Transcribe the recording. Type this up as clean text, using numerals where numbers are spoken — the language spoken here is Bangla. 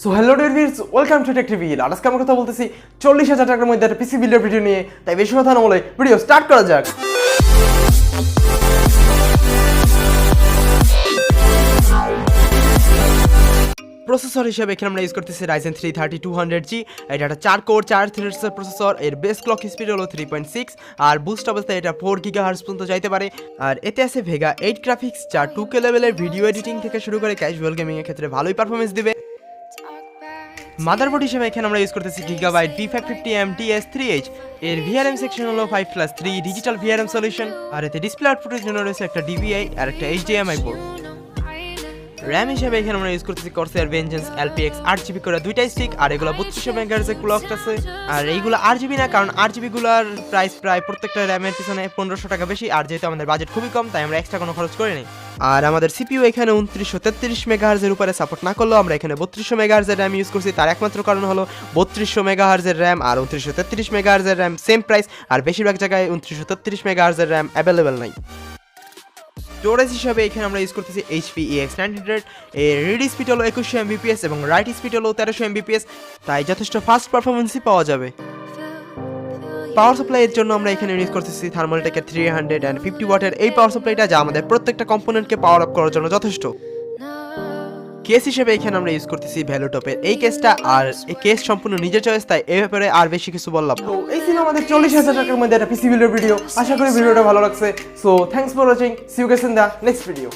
So hello dear welcome to tech TV. আজকে আমরা কথা বলতেছি 40,000 টাকার মধ্যে একটা পিসি বিল্ডের ভিডিও নিয়ে। তাই বেশি কথা না বলে ভিডিও স্টার্ট করা যাক। প্রসেসর হিসেবে এখানে আমরা ইউজ করতেছি Ryzen 3 3200G। এটা একটা 4 কোর 4 থ্রেডসের প্রসেসর। এর বেস ক্লক স্পিড হলো 3.6 আর বুস্ট অবস্থায় এটা 4 GHz পর্যন্ত যাইতে পারে। আর এতে আছে ভেগা 8 গ্রাফিক্স, যা 2K লেভেলের ভিডিও এডিটিং থেকে শুরু করে ক্যাজুয়াল গেমিং এর ক্ষেত্রে ভালোই পারফরম্যান্স দিবে। মাদারবোর্ড হিসেবে এখানে আমরা ইউজ করতেছি Gigabyte V550M TS3H। এর VRM সেকশন হলো 5+3 ডিজিটাল VRM সলিউশন। আর এতে ডিসপ্লে আউটপুটের জন্য রয়েছে একটা DVI আর একটা HDMI পোর্ট। র্যাম হিসেবে এখানে আমরা ইউজ করতেছি Corsair Vengeance LPX 8GB করে দুইটা স্টিক, আর এগুলো 3200 MHz এর ক্লক আছে। আর এইগুলো 8GB না, কারণ 8GB গুলার প্রাইস প্রায় প্রত্যেকটা র্যামের পিছনে 1500 টাকা বেশি। আর যেহেতু আমাদের বাজেট খুবই কম, তাই আমরা এক্সট্রা কোনো খরচ করি নাই। আর আমাদের CPU এখানে 2933 MHz এর উপরে সাপোর্ট না করলেও আমরা এখানে 3200 MHz এর র্যাম ইউজ করছি। তার একমাত্র কারণ হলো 3200 MHz এর র্যাম আর 2933 MHz এর র্যাম সেম প্রাইস, আর বেশিরভাগ জায়গায় 2933 MHz এর র্যাম অ্যাভেলেবেল নাই। স্টোরেজ হিসাবে এখানে আমরা ইউজ করতেছি HP EX900। এর রিড স্পিড হলো 2100 Mbps এবং রাইট স্পিড হলো 1300 Mbps, তাই যথেষ্ট ফাস্ট পারফরমেন্সই পাওয়া যাবে। পাওয়ার সাপ্লাইয়ের জন্য আমরা এখানে ইউজ করতেছি থার্মালটেকের 350 ওয়াটের এই পাওয়ার সাপ্লাইটা, যা আমাদের প্রত্যেকটা কম্পোনেন্টকে পাওয়ার আপ করার জন্য যথেষ্ট। কেস হিসেবে এখানে আমরা ইউজ করতেছি ভ্যালুটপের এই কেসটা, আর এই কেস সম্পূর্ণ নিজের চয়েস, তাই এই ব্যাপারে আর বেশি কিছু বললাম। তো এই ছিল আমাদের 40,000 টাকার মধ্যে একটা পিসি বিল্ডের ভিডিও। আশা করি ভিডিওটা ভালো লাগছে। So thanks for watching, see you guys in the next video.